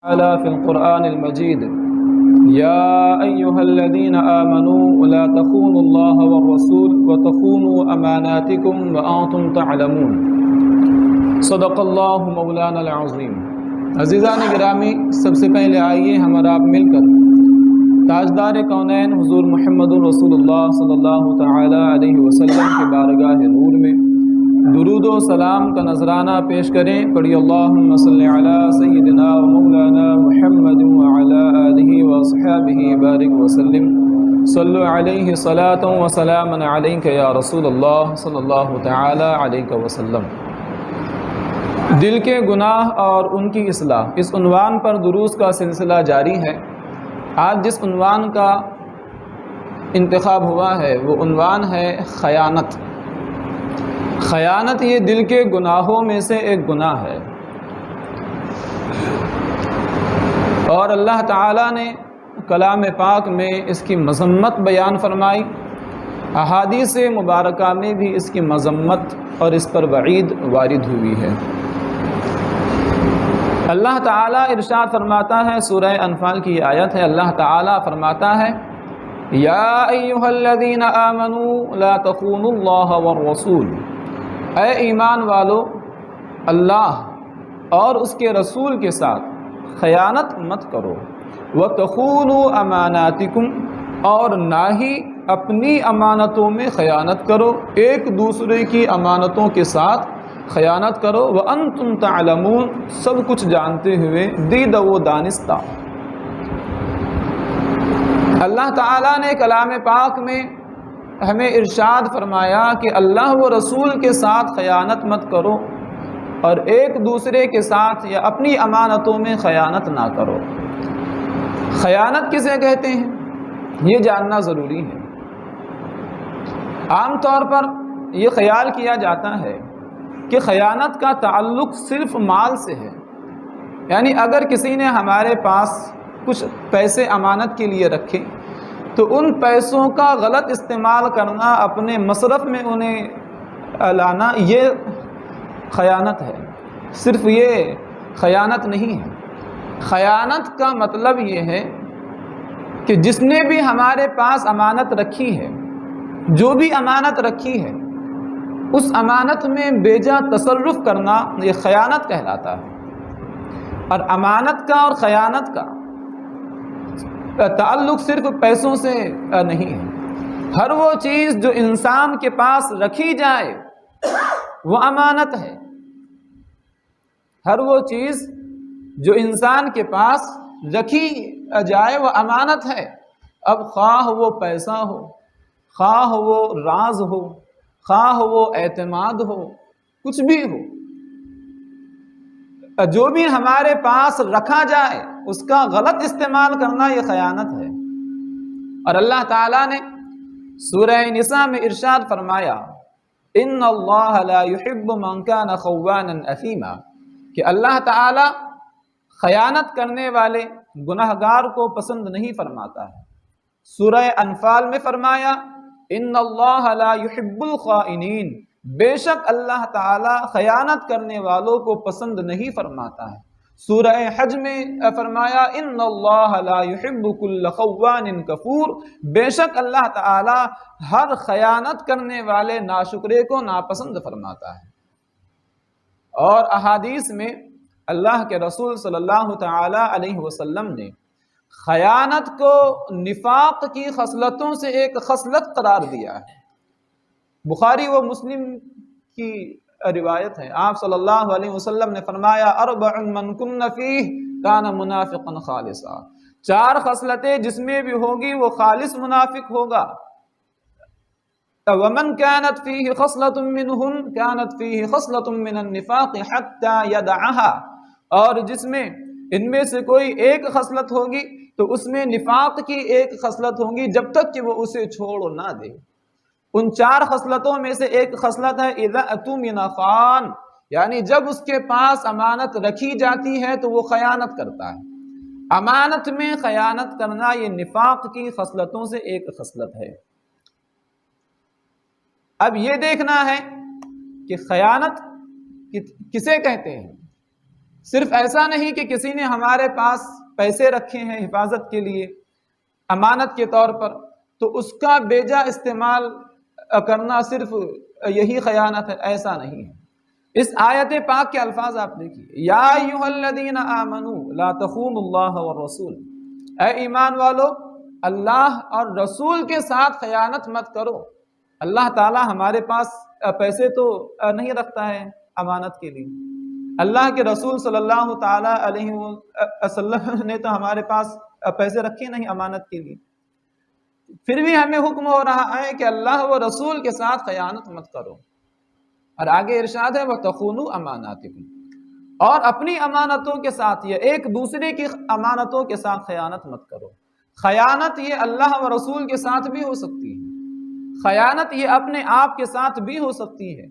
تعالى في القرآن المجيد يا أيها الذين آمنوا لا تخونوا الله والرسول وتخونوا أماناتكم وأنتم تعلمون صدق اللہ مولانا العظیم۔ عزیزان گرامی، سب سے پہلے آئیے ہم اور آپ مل کر تاجدار کونین حضور محمد رسول اللہ صلی اللہ تعالی علیہ وسلم کے بارگاہ نور میں درود و سلام کا نذرانہ پیش کریں۔ پڑھی اللہم صلی علی سیدنا و مولانا محمد وعلی آلہ وصحابہ بارک وسلم صلو علیہ صلاۃ و سلام علیک یا رسول اللہ صلی اللہ تعالی علیہ وسلم۔ دل کے گناہ اور ان کی اصلاح، اس عنوان پر دروس کا سلسلہ جاری ہے۔ آج جس عنوان کا انتخاب ہوا ہے وہ عنوان ہے خیانت۔ خیانت یہ دل کے گناہوں میں سے ایک گناہ ہے، اور اللہ تعالیٰ نے کلام پاک میں اس کی مذمت بیان فرمائی، احادیث مبارکہ میں بھی اس کی مذمت اور اس پر وعید وارد ہوئی ہے۔ اللہ تعالیٰ ارشاد فرماتا ہے، سورہ انفال کی یہ آیت ہے، اللہ تعالیٰ فرماتا ہے یا ایھا الذین آمنوا لا تخونوا اللہ والرسول، اے ایمان والو، اللہ اور اس کے رسول کے ساتھ خیانت مت کرو، وتخونوا اماناتکم، اور نہ ہی اپنی امانتوں میں خیانت کرو، ایک دوسرے کی امانتوں کے ساتھ خیانت کرو، وانتم تعلمون، سب کچھ جانتے ہوئے، دید و دانستہ۔ اللہ تعالیٰ نے کلام پاک میں ہمیں ارشاد فرمایا کہ اللہ و رسول کے ساتھ خیانت مت کرو، اور ایک دوسرے کے ساتھ یا اپنی امانتوں میں خیانت نہ کرو۔ خیانت کسے کہتے ہیں یہ جاننا ضروری ہے۔ عام طور پر یہ خیال کیا جاتا ہے کہ خیانت کا تعلق صرف مال سے ہے، یعنی اگر کسی نے ہمارے پاس کچھ پیسے امانت کے لیے رکھے تو ان پیسوں کا غلط استعمال کرنا، اپنے مصرف میں انہیں لانا، یہ خیانت ہے۔ صرف یہ خیانت نہیں ہے۔ خیانت کا مطلب یہ ہے کہ جس نے بھی ہمارے پاس امانت رکھی ہے، جو بھی امانت رکھی ہے، اس امانت میں بیجا تصرف کرنا، یہ خیانت کہلاتا ہے۔ اور امانت کا اور خیانت کا تعلق صرف پیسوں سے نہیں ہے۔ ہر وہ چیز جو انسان کے پاس رکھی جائے وہ امانت ہے۔ ہر وہ چیز جو انسان کے پاس رکھی جائے وہ امانت ہے۔ اب خواہ وہ پیسہ ہو، خواہ وہ راز ہو، خواہ وہ اعتماد ہو، کچھ بھی ہو، جو بھی ہمارے پاس رکھا جائے اس کا غلط استعمال کرنا یہ خیانت ہے۔ اور اللہ تعالیٰ نے سورہ نساء میں ارشاد فرمایا ان اللہ لا يحب من كان خوانا اثیما، کہ اللہ تعالیٰ خیانت کرنے والے گنہگار کو پسند نہیں فرماتا ہے۔ سورہ انفال میں فرمایا ان اللہ لا يحب الخائنین، بے شک اللہ تعالیٰ خیانت کرنے والوں کو پسند نہیں فرماتا ہے۔ سورہ حج میں فرمایا ان اللہ لا يحب كل خوان کفور، بے شک اللہ تعالیٰ ہر خیانت کرنے والے ناشکرے کو ناپسند فرماتا ہے۔ اور احادیث میں اللہ کے رسول صلی اللہ تعالی علیہ وسلم نے خیانت کو نفاق کی خصلتوں سے ایک خصلت قرار دیا ہے۔ بخاری و مسلم کی روایت ہے، آپ صلی اللہ علیہ وسلم نے فرمایا اربع من کن فیہ کان منافقا خالصا، چار خصلتیں جس میں بھی ہوگی وہ خالص منافق ہوگا۔ ومن كانت فيه خصلة منهن كانت فيه خصلة من النفاق حتى يدعها، اور جس میں ان میں سے کوئی ایک خصلت ہوگی تو اس میں نفاق کی ایک خصلت ہوگی جب تک کہ وہ اسے چھوڑ نہ دے۔ ان چار خصلتوں میں سے ایک خصلت ہے اذا اؤتمن خان، یعنی جب اس کے پاس امانت رکھی جاتی ہے تو وہ خیانت کرتا ہے۔ امانت میں خیانت کرنا یہ نفاق کی خصلتوں سے ایک خصلت ہے۔ اب یہ دیکھنا ہے کہ خیانت کسے کہتے ہیں۔ صرف ایسا نہیں کہ کسی نے ہمارے پاس پیسے رکھے ہیں حفاظت کے لیے امانت کے طور پر تو اس کا بیجا استعمال کرنا صرف یہی خیانت ہے، ایسا نہیں ہے۔ اس آیت پاک کے الفاظ آپ دیکھیے، یا ایھا الذین آمنوا لا تخونوا اللہ والرسول، اے ایمان والو اللہ اور رسول کے ساتھ خیانت مت کرو۔ اللہ تعالیٰ ہمارے پاس پیسے تو نہیں رکھتا ہے امانت کے لیے، اللہ کے رسول صلی اللہ تعالیٰ علیہ وسلم نے تو ہمارے پاس پیسے رکھے نہیں امانت کے لیے، پھر بھی ہمیں حکم ہو رہا ہے کہ اللہ و رسول کے ساتھ خیانت مت کرو۔ اور آگے ارشاد ہے وَتَخُونُوا أَمَانَاتِكُمْ، اور اپنی امانتوں کے ساتھ یا ایک دوسرے کی امانتوں کے ساتھ خیانت مت کرو۔ خیانت یہ اللہ و رسول کے ساتھ بھی ہو سکتی ہے، خیانت یہ اپنے آپ کے ساتھ بھی ہو سکتی ہے،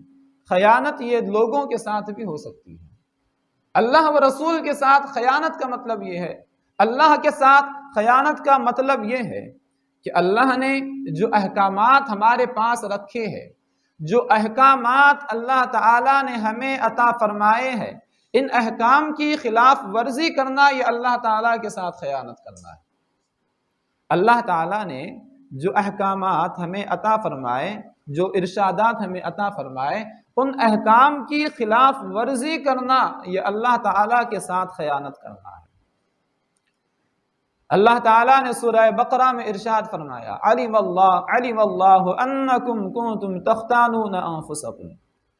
خیانت یہ لوگوں کے ساتھ بھی ہو سکتی ہے۔ اللہ و رسول کے ساتھ خیانت کا مطلب یہ ہے، اللہ کے ساتھ خیانت کا مطلب یہ ہے کہ اللہ نے جو احکامات ہمارے پاس رکھے ہیں، جو احکامات اللہ تعالیٰ نے ہمیں عطا فرمائے ہیں، ان احکام کی خلاف ورزی کرنا یہ اللہ تعالیٰ کے ساتھ خیانت کرنا ہے۔ اللہ تعالیٰ نے جو احکامات ہمیں عطا فرمائے، جو ارشادات ہمیں عطا فرمائے، ان احکام کی خلاف ورزی کرنا یہ اللہ تعالیٰ کے ساتھ خیانت کرنا ہے۔ اللہ تعالیٰ نے سورہ بقرہ میں ارشاد فرمایا علم اللہ انکم کنتم تختانون انفسکم،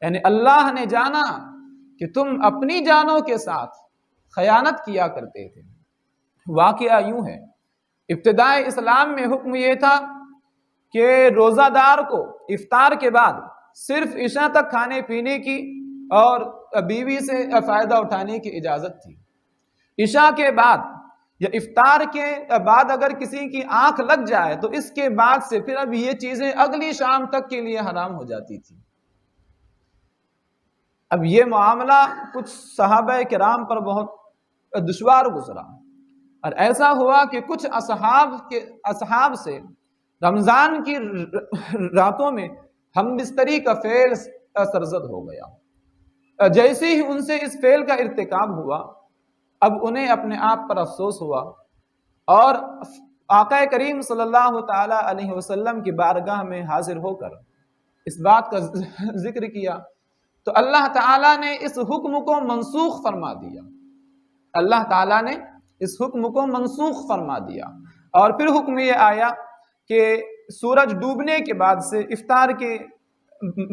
یعنی اللہ نے جانا کہ تم اپنی جانوں کے ساتھ خیانت کیا کرتے تھے۔ واقعہ یوں ہے، ابتدائے اسلام میں حکم یہ تھا کہ روزہ دار کو افطار کے بعد صرف عشاء تک کھانے پینے کی اور بیوی سے فائدہ اٹھانے کی اجازت تھی۔ عشاء کے بعد یا افطار کے بعد اگر کسی کی آنکھ لگ جائے تو اس کے بعد سے پھر اب یہ چیزیں اگلی شام تک کے لیے حرام ہو جاتی تھی۔ اب یہ معاملہ کچھ صحابہ کرام پر بہت دشوار گزرا، اور ایسا ہوا کہ کچھ اصحاب سے رمضان کی راتوں میں ہم بستری کا فعل سرزد ہو گیا۔ جیسے ہی ان سے اس فعل کا ارتکاب ہوا، اب انہیں اپنے آپ پر افسوس ہوا اور آقا کریم صلی اللہ تعالی علیہ وسلم کی بارگاہ میں حاضر ہو کر اس بات کا ذکر کیا تو اللہ تعالیٰ نے اس حکم کو منسوخ فرما دیا۔ اللہ تعالیٰ نے اس حکم کو منسوخ فرما دیا، اور پھر حکم یہ آیا کہ سورج ڈوبنے کے بعد سے افطار کے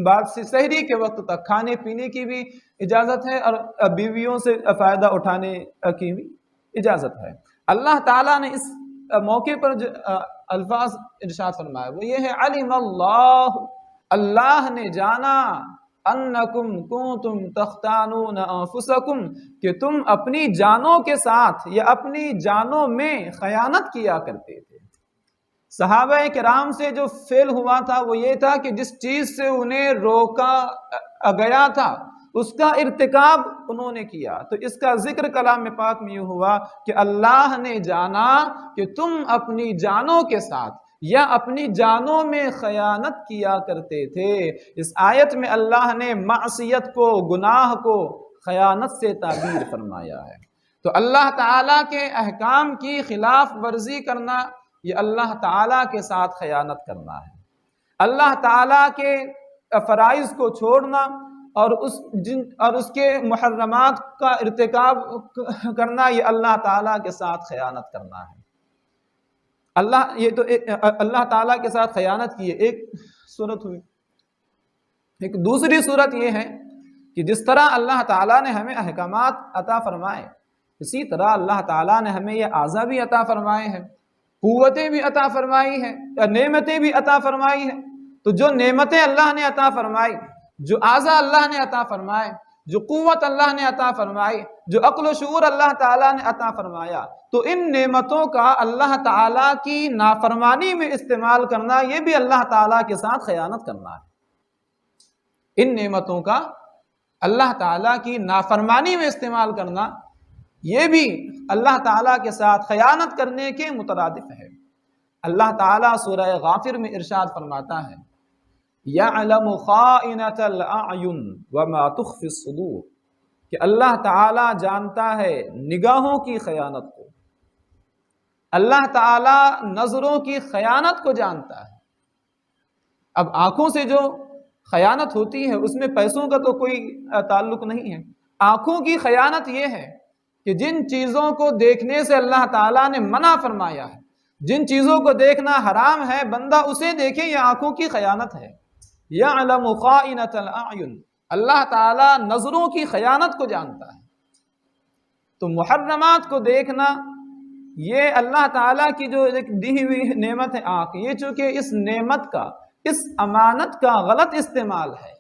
بعد سے سحری کے وقت تک کھانے پینے کی بھی اجازت ہے اور بیویوں سے فائدہ اٹھانے کی بھی اجازت ہے۔ اللہ تعالیٰ نے اس موقع پر جو الفاظ ارشاد فرمایا وہ یہ ہے علم اللہ، اللہ نے جانا انکم کنتم تختانون انفسکم، کہ تم اپنی جانوں کے ساتھ یا اپنی جانوں میں خیانت کیا کرتے تھے۔ صحابہ کرام سے جو فعل ہوا تھا وہ یہ تھا کہ جس چیز سے انہیں روکا گیا تھا اس کا ارتکاب انہوں نے کیا، تو اس کا ذکر کلام پاک میں یہ ہوا کہ اللہ نے جانا کہ تم اپنی جانوں کے ساتھ یا اپنی جانوں میں خیانت کیا کرتے تھے۔ اس آیت میں اللہ نے معصیت کو، گناہ کو خیانت سے تعبیر فرمایا ہے۔ تو اللہ تعالیٰ کے احکام کی خلاف ورزی کرنا یہ اللہ تعالیٰ کے ساتھ خیانت کرنا ہے۔ اللہ تعالیٰ کے فرائض کو چھوڑنا اور اس کے محرمات کا ارتکاب کرنا یہ اللہ تعالیٰ کے ساتھ خیانت کرنا ہے۔ اللہ تعالیٰ کے ساتھ خیانت کی ایک صورت ہوئی۔ ایک دوسری صورت یہ ہے کہ جس طرح اللہ تعالیٰ نے ہمیں احکامات عطا فرمائے، اسی طرح اللہ تعالیٰ نے ہمیں یہ اعضاء بھی عطا فرمائے ہیں، قوتیں بھی عطا فرمائی ہیں، نعمتیں بھی عطا فرمائی ہیں۔ تو جو نعمتیں اللہ نے عطا فرمائی، جو اعضاء اللہ نے عطا فرمائے، جو قوت اللہ نے عطا فرمائی، جو عقل و شعور اللہ تعالیٰ نے عطا فرمایا، تو ان نعمتوں کا اللہ تعالیٰ کی نافرمانی میں استعمال کرنا یہ بھی اللہ تعالیٰ کے ساتھ خیانت کرنا ہے۔ ان نعمتوں کا اللہ تعالیٰ کی نافرمانی میں استعمال کرنا یہ بھی اللہ تعالیٰ کے ساتھ خیانت کرنے کے مترادف ہے۔ اللہ تعالیٰ سورہ غافر میں ارشاد فرماتا ہے یعلم خائنۃ الاعین وما تخفی الصدور، کہ اللہ تعالیٰ جانتا ہے نگاہوں کی خیانت کو، اللہ تعالیٰ نظروں کی خیانت کو جانتا ہے۔ اب آنکھوں سے جو خیانت ہوتی ہے اس میں پیسوں کا تو کوئی تعلق نہیں ہے۔ آنکھوں کی خیانت یہ ہے کہ جن چیزوں کو دیکھنے سے اللہ تعالیٰ نے منع فرمایا ہے، جن چیزوں کو دیکھنا حرام ہے، بندہ اسے دیکھے، یہ آنکھوں کی خیانت ہے۔ یعلم خائنۃ الاعین، اللہ تعالیٰ نظروں کی خیانت کو جانتا ہے۔ تو محرمات کو دیکھنا یہ اللہ تعالیٰ کی جو ایک دی ہوئی نعمت ہے آنکھ، یہ چونکہ اس نعمت کا، اس امانت کا غلط استعمال ہے،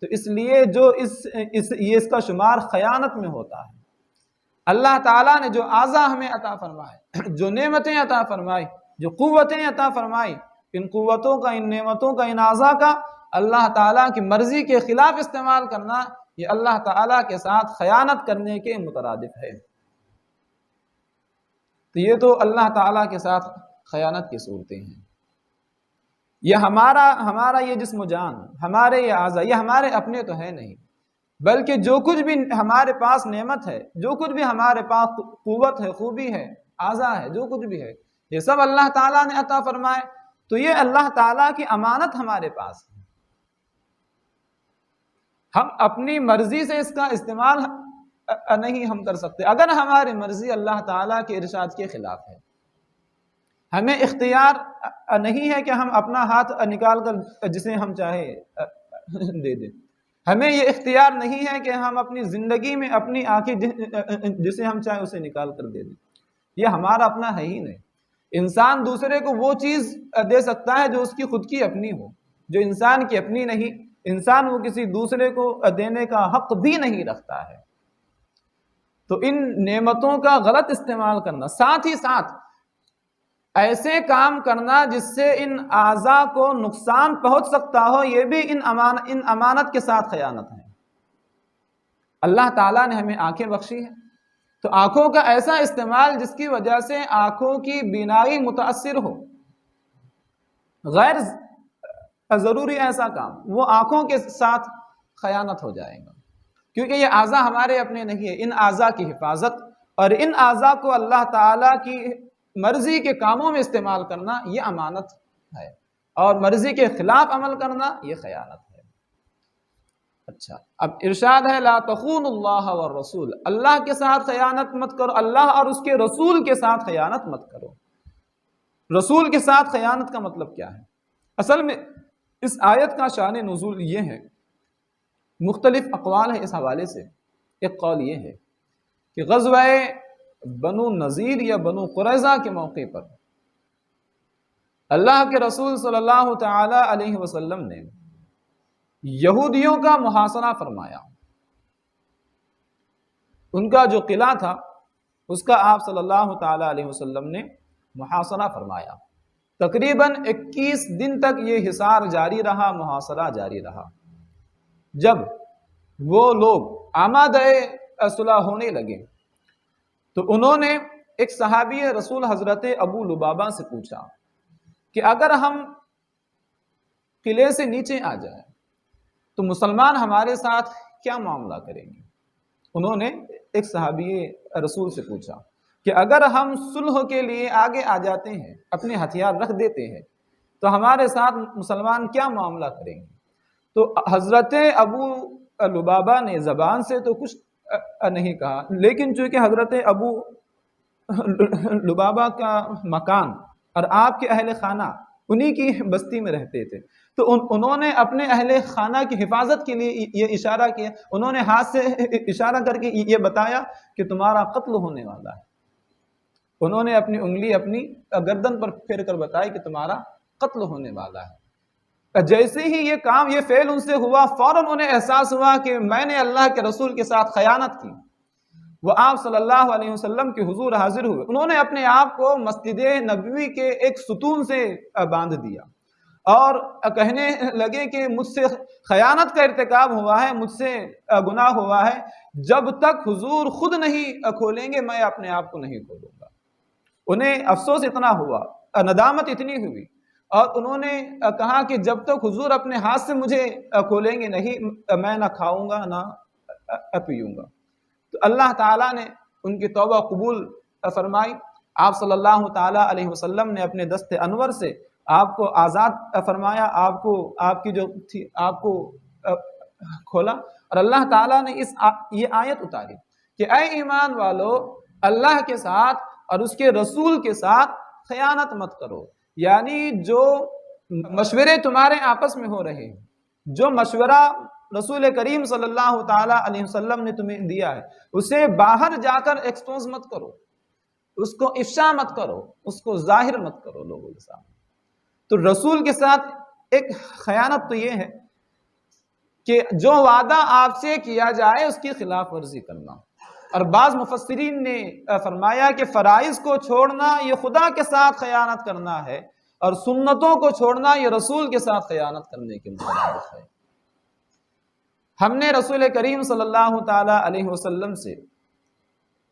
تو اس لیے جو اس کا شمار خیانت میں ہوتا ہے۔ اللہ تعالیٰ نے جو اعضاء ہمیں عطا فرمائے، جو نعمتیں عطا فرمائی، جو قوتیں عطا فرمائی، ان قوتوں کا، ان نعمتوں کا، ان اعضاء کا اللہ تعالیٰ کی مرضی کے خلاف استعمال کرنا، یہ اللہ تعالیٰ کے ساتھ خیانت کرنے کے مترادف ہے۔ تو یہ تو اللہ تعالیٰ کے ساتھ خیانت کی صورتیں ہیں۔ یہ ہمارا یہ جسم و جان، ہمارے یہ اعضاء، یہ ہمارے اپنے تو ہے نہیں، بلکہ جو کچھ بھی ہمارے پاس نعمت ہے، جو کچھ بھی ہمارے پاس قوت ہے، خوبی ہے، اعضاء ہے، جو کچھ بھی ہے، یہ سب اللہ تعالیٰ نے عطا فرمائے۔ تو یہ اللہ تعالیٰ کی امانت ہمارے پاس ہے، ہم اپنی مرضی سے اس کا استعمال نہیں ہم کر سکتے۔ اگر ہماری مرضی اللہ تعالیٰ کے ارشاد کے خلاف ہے، ہمیں اختیار نہیں ہے کہ ہم اپنا ہاتھ نکال کر جسے ہم چاہے دے دیں، ہمیں یہ اختیار نہیں ہے کہ ہم اپنی زندگی میں اپنی آنکھیں جسے ہم چاہے اسے نکال کر دے دیں، یہ ہمارا اپنا ہے ہی نہیں۔ انسان دوسرے کو وہ چیز دے سکتا ہے جو اس کی خود کی اپنی ہو، جو انسان کی اپنی نہیں، انسان وہ کسی دوسرے کو دینے کا حق بھی نہیں رکھتا ہے۔ تو ان نعمتوں کا غلط استعمال کرنا، ساتھ ہی ساتھ ایسے کام کرنا جس سے ان اعضاء کو نقصان پہنچ سکتا ہو، یہ بھی ان امانت کے ساتھ خیانت ہے۔ اللہ تعالیٰ نے ہمیں آنکھیں بخشی ہیں، تو آنکھوں کا ایسا استعمال جس کی وجہ سے آنکھوں کی بینائی متاثر ہو، غیر ضروری ایسا کام، وہ آنکھوں کے ساتھ خیانت ہو جائے گا، کیونکہ یہ اعضاء ہمارے اپنے نہیں ہے۔ ان اعضاء کی حفاظت اور ان اعضاء کو اللہ تعالیٰ کی مرضی کے کاموں میں استعمال کرنا یہ امانت ہے، اور مرضی کے خلاف عمل کرنا یہ خیانت ہے۔ اچھا، اب ارشاد ہے لا تخونوا اللہ والرسول، اللہ کے ساتھ خیانت مت کرو، اللہ اور اس کے رسول کے ساتھ خیانت مت کرو۔ رسول کے ساتھ خیانت کا مطلب کیا ہے؟ اصل میں اس آیت کا شان نزول یہ ہے، مختلف اقوال ہیں اس حوالے سے۔ ایک قول یہ ہے کہ غزوہ بنو نذیر یا بنو قریظہ کے موقع پر اللہ کے رسول صلی اللہ تعالی علیہ وسلم نے یہودیوں کا محاصرہ فرمایا۔ ان کا جو قلعہ تھا اس کا آپ صلی اللہ تعالی علیہ وسلم نے محاصرہ فرمایا۔ تقریباً 21 دن تک یہ حصار جاری رہا، محاصرہ جاری رہا۔ جب وہ لوگ آمادہ صلح ہونے لگے تو انہوں نے ایک صحابی رسول حضرت ابو لبابہ سے پوچھا کہ اگر ہم قلعے سے نیچے آ جائیں تو مسلمان ہمارے ساتھ کیا معاملہ کریں گے؟ انہوں نے ایک صحابی رسول سے پوچھا کہ اگر ہم صلح کے لیے آگے آ جاتے ہیں، اپنے ہتھیار رکھ دیتے ہیں، تو ہمارے ساتھ مسلمان کیا معاملہ کریں گے؟ تو حضرت ابو لبابہ نے زبان سے تو کچھ نہیں کہا، لیکن چونکہ حضرت ابو لبابہ کا مکان اور آپ کے اہل خانہ انہی کی بستی میں رہتے تھے، تو انہوں نے اپنے اہل خانہ کی حفاظت کے لیے یہ اشارہ کیا، انہوں نے ہاتھ سے اشارہ کر کے یہ بتایا کہ تمہارا قتل ہونے والا ہے۔ انہوں نے اپنی انگلی اپنی گردن پر پھیر کر بتائی کہ تمہارا قتل ہونے والا ہے۔ جیسے ہی یہ کام، یہ فعل ان سے ہوا، فوراً انہیں احساس ہوا کہ میں نے اللہ کے رسول کے ساتھ خیانت کی۔ وہ آپ صلی اللہ علیہ وسلم کے حضور حاضر ہوئے، انہوں نے اپنے آپ کو مسجد نبوی کے ایک ستون سے باندھ دیا اور کہنے لگے کہ مجھ سے خیانت کا ارتکاب ہوا ہے، مجھ سے گناہ ہوا ہے، جب تک حضور خود نہیں کھولیں گے میں اپنے آپ کو نہیں کھولوں گا۔ انہیں افسوس اتنا ہوا، ندامت اتنی ہوئی، اور انہوں نے کہا کہ جب تک حضور اپنے ہاتھ سے مجھے کھولیں گے نہیں، میں نہ کھاؤں گا نہ پیوں گا۔ تو اللہ تعالیٰ نے ان کی توبہ قبول فرمائی. آپ صلی اللہ تعالیٰ علیہ وسلم نے اپنے دست انور سے آپ کو آزاد فرمایا، آپ کو آپ کی جو تھی آپ کو کھولا. اور اللہ تعالیٰ نے یہ آیت اتاری کہ اے ایمان والو، اللہ کے ساتھ اور اس کے رسول کے ساتھ خیانت مت کرو. یعنی جو مشورے تمہارے آپس میں ہو رہے ہیں، جو مشورہ رسول کریم صلی اللہ تعالیٰ علیہ وسلم نے تمہیں دیا ہے، اسے باہر جا کر ایکسپوز مت کرو، اس کو افشا مت کرو، اس کو ظاہر مت کرو لوگوں کے سامنے. تو رسول کے ساتھ ایک خیانت تو یہ ہے کہ جو وعدہ آپ سے کیا جائے اس کی خلاف ورزی کرنا. اور بعض مفسرین نے فرمایا کہ فرائض کو چھوڑنا یہ خدا کے ساتھ خیانت کرنا ہے، اور سنتوں کو چھوڑنا یہ رسول کے ساتھ خیانت کرنے کے مترادف ہے. ہم نے رسول کریم صلی اللہ تعالی علیہ وسلم سے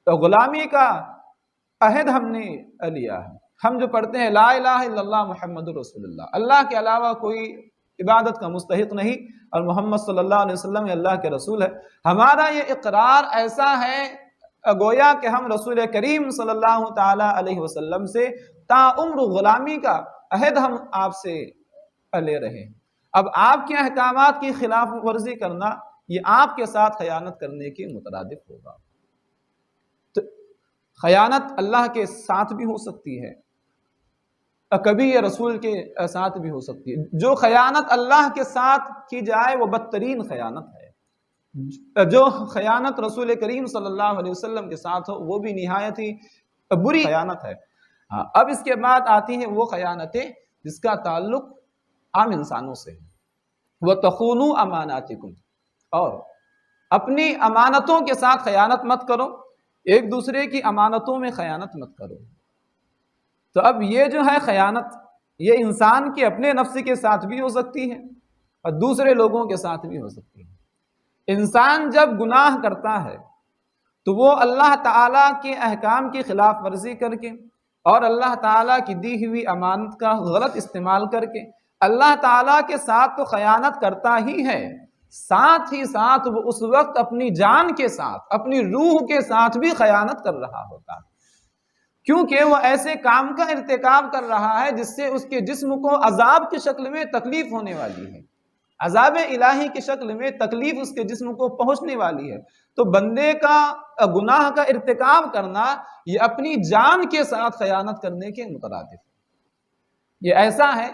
غلامی کا عہد ہم نے لیا ہے. ہم جو پڑھتے ہیں لا الہ الا اللہ محمد رسول اللہ، اللہ کے علاوہ کوئی عبادت کا مستحق نہیں، اور محمد صلی اللہ علیہ وسلم اللہ کے رسول ہے. ہمارا یہ اقرار ایسا ہے گویا کہ ہم رسول کریم صلی اللہ تعالی علیہ وسلم سے تا عمر غلامی کا عہد ہم آپ سے لے رہے ہیں. اب آپ کے احکامات کی خلاف ورزی کرنا یہ آپ کے ساتھ خیانت کرنے کے مترادف ہوگا. تو خیانت اللہ کے ساتھ بھی ہو سکتی ہے، کبھی یہ رسول کے ساتھ بھی ہو سکتی ہے. جو خیانت اللہ کے ساتھ کی جائے وہ بدترین خیانت ہے. جو خیانت رسول کریم صلی اللہ علیہ وسلم کے ساتھ ہو وہ بھی نہایت ہی بری خیانت ہے. اب اس کے بعد آتی ہیں وہ خیانتیں جس کا تعلق عام انسانوں سے ہے. وَتَخُونُوا أَمَانَاتِكُمْ، اور اپنی امانتوں کے ساتھ خیانت مت کرو، ایک دوسرے کی امانتوں میں خیانت مت کرو. تو اب یہ جو ہے خیانت، یہ انسان کے اپنے نفس کے ساتھ بھی ہو سکتی ہے اور دوسرے لوگوں کے ساتھ بھی ہو سکتی ہے. انسان جب گناہ کرتا ہے تو وہ اللہ تعالیٰ کے احکام کی خلاف ورزی کر کے اور اللہ تعالیٰ کی دی ہوئی امانت کا غلط استعمال کر کے اللہ تعالیٰ کے ساتھ تو خیانت کرتا ہی ہے، ساتھ ہی ساتھ وہ اس وقت اپنی جان کے ساتھ، اپنی روح کے ساتھ بھی خیانت کر رہا ہوتا ہے، کیونکہ وہ ایسے کام کا ارتکاب کر رہا ہے جس سے اس کے جسم کو عذاب کی شکل میں تکلیف ہونے والی ہے، عذاب الہی کی شکل میں تکلیف اس کے جسم کو پہنچنے والی ہے. تو بندے کا گناہ کا ارتکاب کرنا یہ اپنی جان کے ساتھ خیانت کرنے کے مترادف ہے. یہ ایسا ہے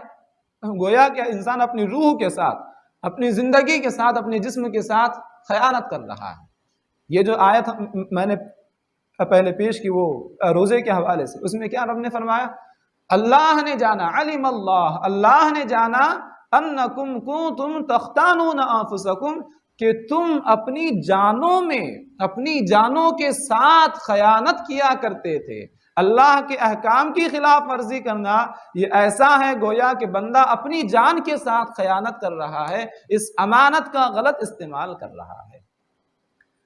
گویا کہ انسان اپنی روح کے ساتھ، اپنی زندگی کے ساتھ، اپنے جسم کے ساتھ خیانت کر رہا ہے. یہ جو آیت میں نے پہلے پیش کی وہ روزے کے حوالے سے، اس میں کیا رب نے فرمایا؟ اللہ نے جانا، علم اللہ، اللہ نے جانا انکم کنتم تختانون انفسکم، کہ تم اپنی جانوں میں، اپنی جانوں کے ساتھ خیانت کیا کرتے تھے. اللہ کے احکام کی خلاف ورزی کرنا یہ ایسا ہے گویا کہ بندہ اپنی جان کے ساتھ خیانت کر رہا ہے، اس امانت کا غلط استعمال کر رہا ہے.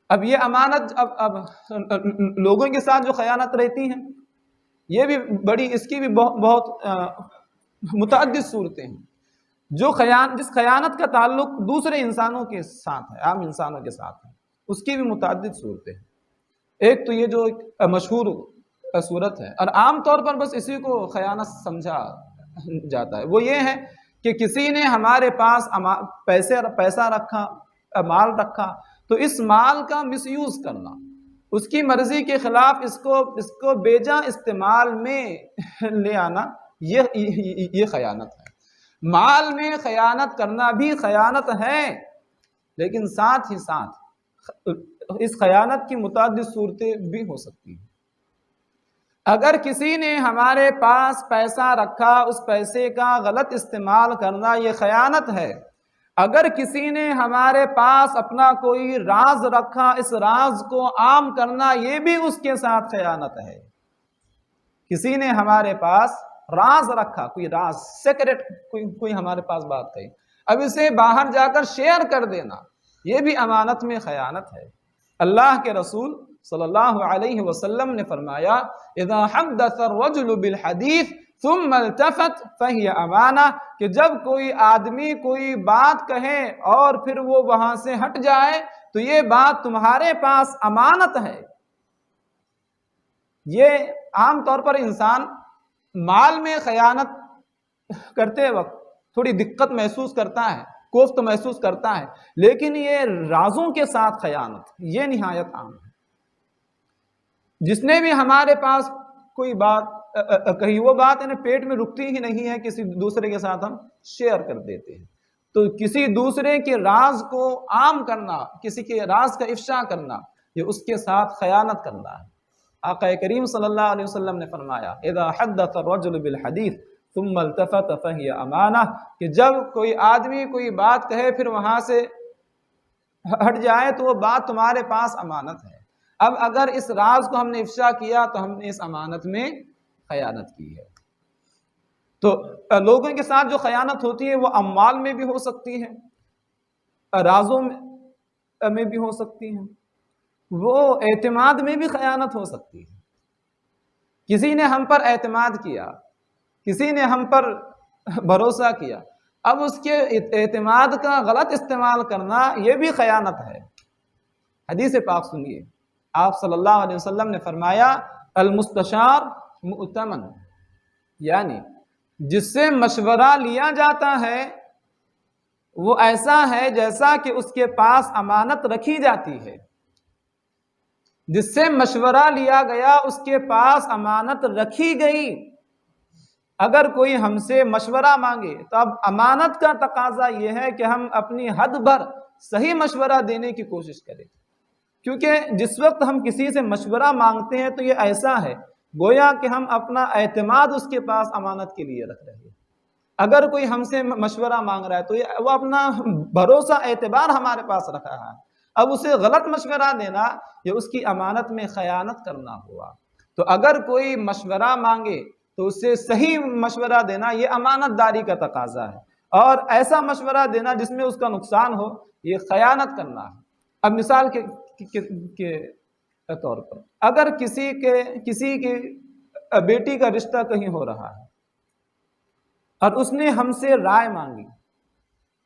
اب یہ امانت اب لوگوں کے ساتھ جو خیانت رہتی ہیں یہ بھی بڑی، اس کی بھی بہت متعدد صورتیں ہیں. جس خیانت کا تعلق دوسرے انسانوں کے ساتھ ہے، عام انسانوں کے ساتھ ہے، اس کی بھی متعدد صورتیں ہیں. ایک تو یہ جو ایک مشہور صورت ہے اور عام طور پر بس اسی کو خیانت سمجھا جاتا ہے، وہ یہ ہے کہ کسی نے ہمارے پاس پیسہ رکھا، مال رکھا، تو اس مال کا مس یوز کرنا، اس کی مرضی کے خلاف اس کو بیجا استعمال میں لے آنا، یہ خیانت ہے. مال میں خیانت کرنا بھی خیانت ہے، لیکن ساتھ ہی ساتھ اس خیانت کی متعدد صورتیں بھی ہو سکتی ہیں. اگر کسی نے ہمارے پاس پیسہ رکھا، اس پیسے کا غلط استعمال کرنا یہ خیانت ہے. اگر کسی نے ہمارے پاس اپنا کوئی راز رکھا، اس راز کو عام کرنا یہ بھی اس کے ساتھ خیانت ہے. کسی نے ہمارے پاس راز رکھا، کوئی راز سیکرٹ، کوئی ہمارے پاس بات کہی، اب اسے باہر جا کر شیئر کر دینا یہ بھی امانت میں خیانت ہے. اللہ کے رسول صلی اللہ علیہ وسلم نے فرمایا اذا حدث الرجل بالحدیث ثم التفت فہی امانہ، کہ جب کوئی آدمی کوئی بات کہے اور پھر وہ وہاں سے ہٹ جائے تو یہ بات تمہارے پاس امانت ہے۔ یہ عام طور پر انسان مال میں خیانت کرتے وقت تھوڑی دقت محسوس کرتا ہے، کوفت محسوس کرتا ہے، لیکن یہ رازوں کے ساتھ خیانت یہ نہایت عام ہے۔ جس نے بھی ہمارے پاس کوئی بات کہی، وہ بات انہیں پیٹ میں رکتی ہی نہیں ہے، کسی دوسرے کے ساتھ ہم شیئر کر دیتے ہیں۔ تو کسی دوسرے کے راز کو عام کرنا، کسی کے راز کا افشا کرنا، یہ اس کے ساتھ خیانت کرنا ہے۔ آقا کریم صلی اللہ علیہ وسلم نے فرمایا اذا حدث الرجل بالحدیث ثم التفت فہی امانہ، کہ جب کوئی آدمی کوئی بات کہے پھر وہاں سے ہٹ جائے تو وہ بات تمہارے پاس امانت ہے۔ اب اگر اس راز کو ہم نے افشا کیا تو ہم نے اس امانت میں خیانت کی ہے۔ تو لوگوں کے ساتھ جو خیانت ہوتی ہے وہ اموال میں بھی ہو سکتی ہے، رازوں میں بھی ہو سکتی ہے، وہ اعتماد میں بھی خیانت ہو سکتی ہے۔ کسی نے ہم پر اعتماد کیا، کسی نے ہم پر بھروسہ کیا، اب اس کے اعتماد کا غلط استعمال کرنا یہ بھی خیانت ہے۔ حدیث پاک سنیے، آپ صلی اللہ علیہ وسلم نے فرمایا المستشار مؤتمن، یعنی جس سے مشورہ لیا جاتا ہے وہ ایسا ہے جیسا کہ اس کے پاس امانت رکھی جاتی ہے۔ جس سے مشورہ لیا گیا اس کے پاس امانت رکھی گئی۔ اگر کوئی ہم سے مشورہ مانگے تو اب امانت کا تقاضا یہ ہے کہ ہم اپنی حد بھر صحیح مشورہ دینے کی کوشش کریں، کیونکہ جس وقت ہم کسی سے مشورہ مانگتے ہیں تو یہ ایسا ہے گویا کہ ہم اپنا اعتماد اس کے پاس امانت کے لیے رکھ رہے ہیں۔ اگر کوئی ہم سے مشورہ مانگ رہا ہے تو وہ اپنا بھروسہ اعتبار ہمارے پاس رکھ رہا ہے، اب اسے غلط مشورہ دینا یہ اس کی امانت میں خیانت کرنا ہوا۔ تو اگر کوئی مشورہ مانگے تو اسے صحیح مشورہ دینا یہ امانت داری کا تقاضا ہے، اور ایسا مشورہ دینا جس میں اس کا نقصان ہو یہ خیانت کرنا ہے۔ اب مثال کے طور پر اگر کسی کی بیٹی کا رشتہ کہیں ہو رہا ہے اور اس نے ہم سے رائے مانگی،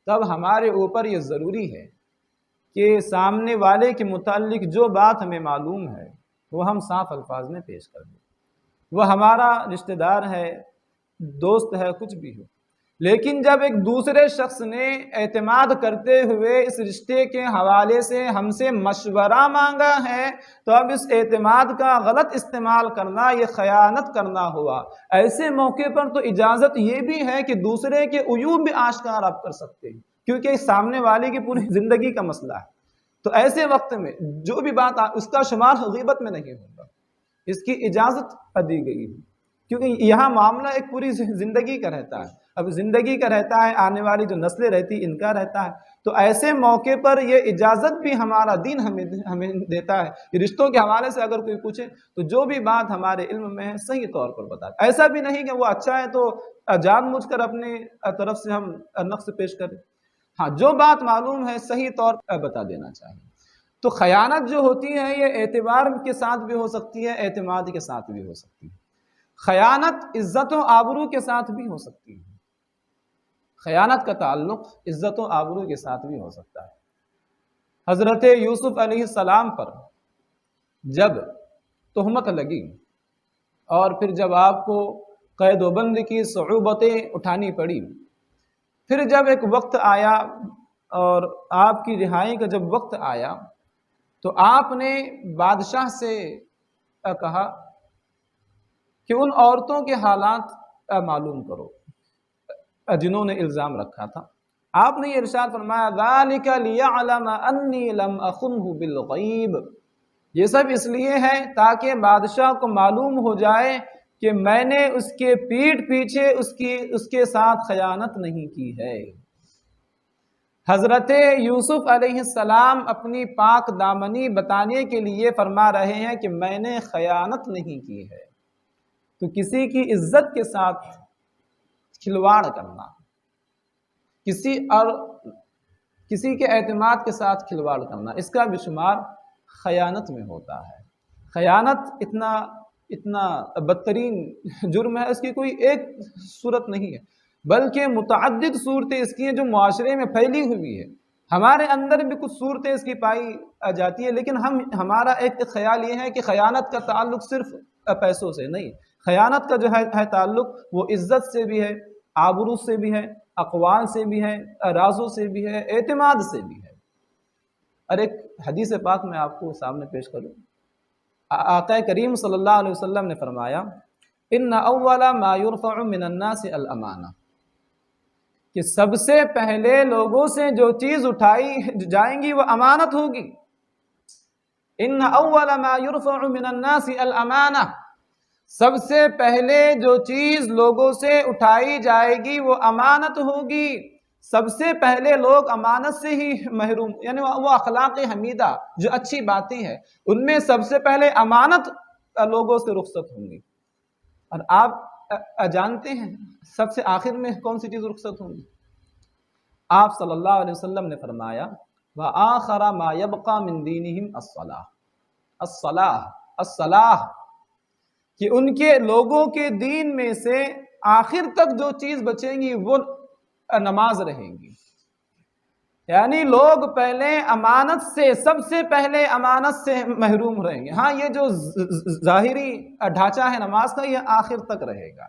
تب ہمارے اوپر یہ ضروری ہے کہ سامنے والے کے متعلق جو بات ہمیں معلوم ہے وہ ہم صاف الفاظ میں پیش کر دیں۔ وہ ہمارا رشتہ دار ہے، دوست ہے، کچھ بھی ہو، لیکن جب ایک دوسرے شخص نے اعتماد کرتے ہوئے اس رشتے کے حوالے سے ہم سے مشورہ مانگا ہے تو اب اس اعتماد کا غلط استعمال کرنا یہ خیانت کرنا ہوا۔ ایسے موقع پر تو اجازت یہ بھی ہے کہ دوسرے کے عیوب بھی آشکار آپ کر سکتے ہیں، کیونکہ اس سامنے والے کی پوری زندگی کا مسئلہ ہے۔ تو ایسے وقت میں جو بھی بات اس کا شمار غیبت میں نہیں ہوگا، اس کی اجازت دی گئی ہے، کیونکہ یہاں معاملہ ایک پوری زندگی کا رہتا ہے۔ اب زندگی کا رہتا ہے، آنے والی جو نسلیں رہتی ان کا رہتا ہے، تو ایسے موقع پر یہ اجازت بھی ہمارا دین ہمیں دیتا ہے۔ یہ رشتوں کے حوالے سے اگر کوئی پوچھے تو جو بھی بات ہمارے علم میں ہے صحیح طور پر بتا دیں، ایسا بھی نہیں کہ وہ اچھا ہے تو جان بوجھ کر اپنی طرف سے ہم نقص پیش کریں۔ ہاں، جو بات معلوم ہے صحیح طور پر بتا دینا چاہیے۔ تو خیانت جو ہوتی ہے یہ اعتبار کے ساتھ بھی ہو سکتی ہے، اعتماد کے ساتھ بھی ہو سکتی ہے۔ خیانت عزت و آبرو کے ساتھ بھی ہو سکتی ہے۔ خیانت کا تعلق عزت و آبرو کے ساتھ بھی ہو سکتا ہے۔ حضرت یوسف علیہ السلام پر جب تہمت لگی اور پھر جب آپ کو قید و بند کی صعوبتیں اٹھانی پڑی، پھر جب ایک وقت آیا اور آپ کی رہائی کا جب وقت آیا تو آپ نے بادشاہ سے کہا کہ ان عورتوں کے حالات معلوم کرو جنہوں نے الزام رکھا تھا۔ آپ نے یہ ارشاد فرمایا ذَلِكَ لِيَعْلَمَ أَنِّي لَمْ أَخُنْهُ بِالْغَيْبِ، یہ سب اس لیے ہے تاکہ بادشاہ کو معلوم ہو جائے کہ میں نے اس کے پیٹھ پیچھے اس کے ساتھ خیانت نہیں کی ہے۔ حضرت یوسف علیہ السلام اپنی پاک دامنی بتانے کے لیے فرما رہے ہیں کہ میں نے خیانت نہیں کی ہے۔ تو کسی کی عزت کے ساتھ کھلواڑ کرنا، کسی کے اعتماد کے ساتھ کھلواڑ کرنا، اس کا بھی شمار خیانت میں ہوتا ہے۔ خیانت اتنا بدترین جرم ہے، اس کی کوئی ایک صورت نہیں ہے، بلکہ متعدد صورتیں اس کی ہیں جو معاشرے میں پھیلی ہوئی ہے۔ ہمارے اندر بھی کچھ صورتیں اس کی پائی جاتی ہے، لیکن ہمارا ایک خیال یہ ہے کہ خیانت کا تعلق صرف پیسوں سے نہیں، خیانت کا جو ہے تعلق وہ عزت سے بھی ہے، آبرو سے بھی ہے، اقوال سے بھی ہے، رازوں سے بھی ہے، اعتماد سے بھی ہے۔ اور ایک حدیث پاک میں آپ کو سامنے پیش کروں، آقا کریم صلی اللہ علیہ وسلم نے فرمایا ان اول ما یرفع من الناس الامانہ، کہ سب سے پہلے لوگوں سے جو چیز اٹھائی جائیں گی وہ امانت ہوگی۔ ان اول ما یرفع من الناس الامانہ، سب سے پہلے جو چیز لوگوں سے اٹھائی جائے گی وہ امانت ہوگی۔ سب سے پہلے لوگ امانت سے ہی محروم، یعنی وہ اخلاق حمیدہ جو اچھی باتیں ہیں ان میں سب سے پہلے امانت لوگوں سے رخصت ہوں گی۔ اور آپ جانتے ہیں سب سے آخر میں کون سی چیز رخصت ہوں گی؟ آپ صلی اللہ علیہ وسلم نے فرمایا وَآخَرَ مَا يَبْقَى مِن دِينِهِمْ الصَّلَاةُ، کہ ان کے لوگوں کے دین میں سے آخر تک جو چیز بچیں گی وہ نماز رہیں گی۔ یعنی لوگ پہلے امانت سے، سب سے پہلے امانت سے محروم رہیں گے۔ ہاں یہ جو ظاہری ڈھانچہ ہے نماز کا یہ آخر تک رہے گا،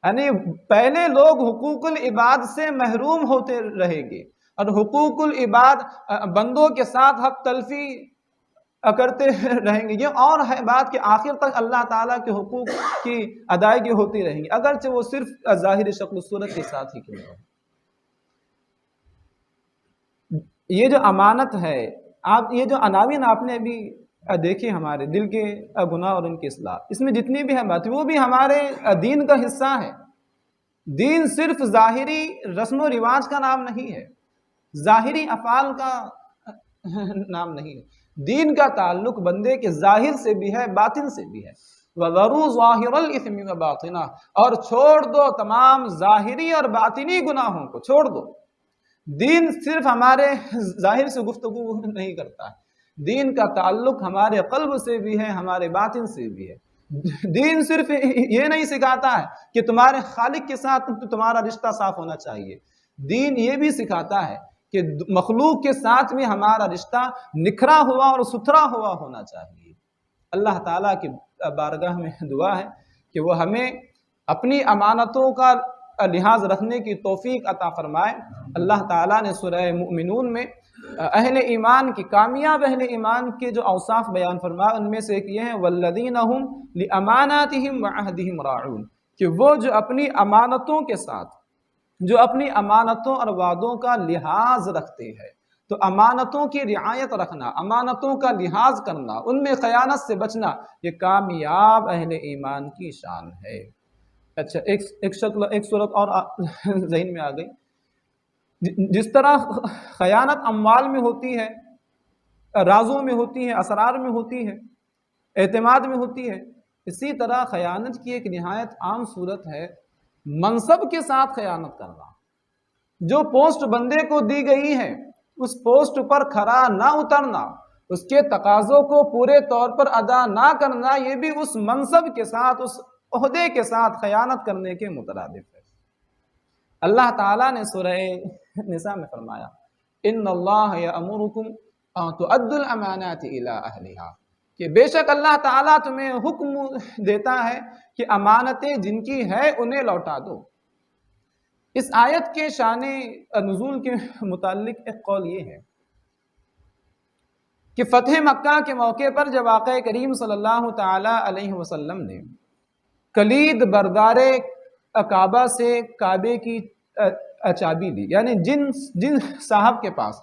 یعنی پہلے لوگ حقوق العباد سے محروم ہوتے رہیں گے، اور حقوق العباد بندوں کے ساتھ حق تلفی کرتے رہیں گے۔ یہ اور ہے بات کہ آخر تک اللہ تعالیٰ کے حقوق کی ادائیگی ہوتی رہیں گی، اگرچہ وہ صرف ظاہری شکل و صورت کے ساتھ ہی کیوں نہ ہو۔ یہ جو امانت ہے، یہ جو عناوین آپ نے ابھی دیکھے ہمارے دل کے گناہ اور ان کی اصلاح، اس میں جتنی بھی ہے باتیں وہ بھی ہمارے دین کا حصہ ہے۔ دین صرف ظاہری رسم و رواج کا نام نہیں ہے، ظاہری افعال کا نام نہیں ہے۔ دین کا تعلق بندے کے ظاہر سے بھی ہے، باطن سے بھی ہے۔ وَذَرُوا ظَاهِرَ الْإِثْمِ وَبَاطِنَهُ، اور چھوڑ دو تمام ظاہری اور باطنی گناہوں کو، چھوڑ دو۔ دین صرف ہمارے ظاہر سے گفتگو نہیں کرتا ہے، دین کا تعلق ہمارے قلب سے بھی ہے، ہمارے باطن سے بھی ہے۔ دین صرف یہ نہیں سکھاتا ہے کہ تمہارے خالق کے ساتھ تمہارا رشتہ صاف ہونا چاہیے، دین یہ بھی سکھاتا ہے کہ مخلوق کے ساتھ بھی ہمارا رشتہ نکھرا ہوا اور ستھرا ہوا ہونا چاہیے۔ اللہ تعالیٰ کی بارگاہ میں دعا ہے کہ وہ ہمیں اپنی امانتوں کا لحاظ رکھنے کی توفیق عطا فرمائے۔ اللہ تعالیٰ نے سورہ مومنون میں اہل ایمان کی، کامیاب اہل ایمان کے جو اوصاف بیان فرمائے ان میں سے ایک یہ ہے وَالَّذِينَ هُمْ لِأَمَانَاتِهِمْ وَعَهْدِهِمْ رَاعُونَ، کہ وہ جو اپنی امانتوں کے ساتھ، جو اپنی امانتوں اور وعدوں کا لحاظ رکھتے ہیں۔ تو امانتوں کی رعایت رکھنا، امانتوں کا لحاظ کرنا، ان میں خیانت سے بچنا، یہ کامیاب اہل ایمان کی شان ہے۔ اچھا ایک صورت اور ذہن میں آ گئی، جس طرح خیانت اموال میں ہوتی ہے، رازوں میں ہوتی ہے، اسرار میں ہوتی ہے، اعتماد میں ہوتی ہے، اسی طرح خیانت کی ایک نہایت عام صورت ہے منصب کے ساتھ خیانت کرنا۔ جو پوسٹ بندے کو دی گئی ہے اس پوسٹ پر کھرا نہ اترنا، اس کے تقاضوں کو پورے طور پر ادا نہ کرنا، یہ بھی اس منصب کے ساتھ، اس عہدے کے ساتھ خیانت کرنے کے مترادف ہے۔ اللہ تعالیٰ نے سورہ نساء میں فرمایا ان اللہ یأمرکم ان تؤدوا الامانات الی اہلہا، کہ بے شک اللہ تعالیٰ تمہیں حکم دیتا ہے کہ امانتیں جن کی ہے انہیں لوٹا دو۔ اس آیت کے شان نزول کے متعلق ایک قول یہ ہے کہ فتح مکہ کے موقع پر جب آقا کریم صلی اللہ تعالی علیہ وسلم نے کلید بردار کعبہ سے کعبے کی چابی لی، یعنی جن صاحب کے پاس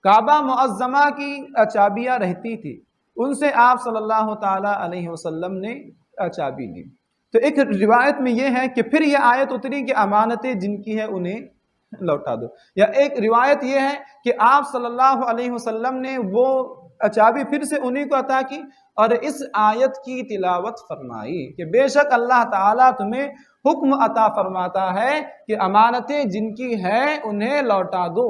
کعبہ معظمہ کی چابیاں رہتی تھی ان سے آپ صلی اللہ تعالی علیہ وسلم نے چابی لی، تو ایک روایت میں یہ ہے کہ پھر یہ آیت اتری کہ امانتیں جن کی ہے انہیں لوٹا دو، یا ایک روایت یہ ہے کہ آپ صلی اللہ علیہ وسلم نے وہ چابی پھر سے انہیں کو عطا کی اور اس آیت کی تلاوت فرمائی کہ بے شک اللہ تعالیٰ تمہیں حکم عطا فرماتا ہے کہ امانتیں جن کی ہے انہیں لوٹا دو۔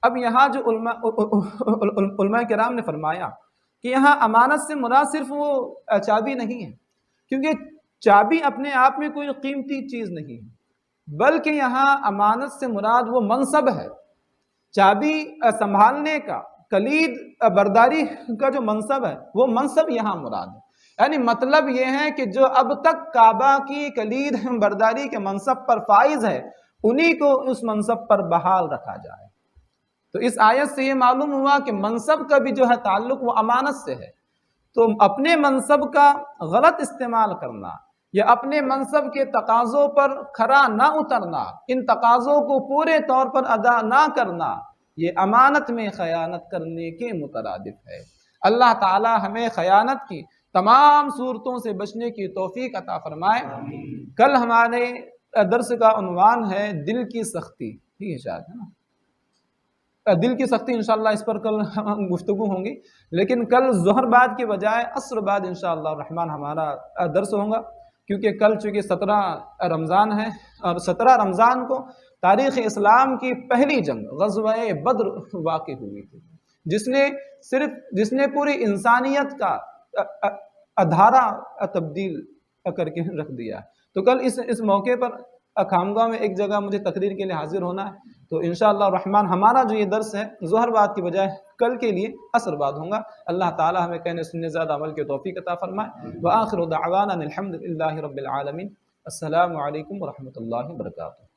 اب یہاں جو علماء کرام نے فرمایا کہ یہاں امانت سے مراد صرف وہ چابی نہیں ہے، کیونکہ چابی اپنے آپ میں کوئی قیمتی چیز نہیں ہے، بلکہ یہاں امانت سے مراد وہ منصب ہے، چابی سنبھالنے کا، کلید برداری کا جو منصب ہے وہ منصب یہاں مراد ہے۔ یعنی مطلب یہ ہے کہ جو اب تک کعبہ کی کلید برداری کے منصب پر فائز ہے، انہی کو اس منصب پر بحال رکھا جائے۔ تو اس آیت سے یہ معلوم ہوا کہ منصب کا بھی جو ہے تعلق وہ امانت سے ہے، تو اپنے منصب کا غلط استعمال کرنا یا اپنے منصب کے تقاضوں پر کھرا نہ اترنا، ان تقاضوں کو پورے طور پر ادا نہ کرنا، یہ امانت میں خیانت کرنے کے مترادف ہے۔ اللہ تعالی ہمیں خیانت کی تمام صورتوں سے بچنے کی توفیق عطا فرمائے۔ کل ہمارے درس کا عنوان ہے دل کی سختی، ٹھیک ہے شاید، ہے نا؟ دل کی سختی، انشاءاللہ اس پر کل گفتگو ہوں گی، لیکن کل ظہر بعد کے بجائے عصر بعد انشاءاللہ الرحمن ہمارا درس ہوگا، کیونکہ کل چونکہ 17 رمضان ہے، اور 17 رمضان کو تاریخ اسلام کی پہلی جنگ غزوہ بدر واقع ہوئی تھی، جس نے پوری انسانیت کا ادھارا تبدیل کر کے رکھ دیا۔ تو کل اس موقع پر خانقاہ میں ایک جگہ مجھے تقریر کے لیے حاضر ہونا ہے، تو انشاءاللہ الرحمن ہمارا جو یہ درس ہے ظہر بعد کی بجائے کل کے لیے عصر بعد ہوگا۔ اللہ تعالی ہمیں کہنے سننے زیادہ عمل کے توفیق عطا فرمائے۔ وآخر دعوانا الحمد للہ رب العالمین۔ السلام علیکم ورحمۃ اللہ وبرکاتہ۔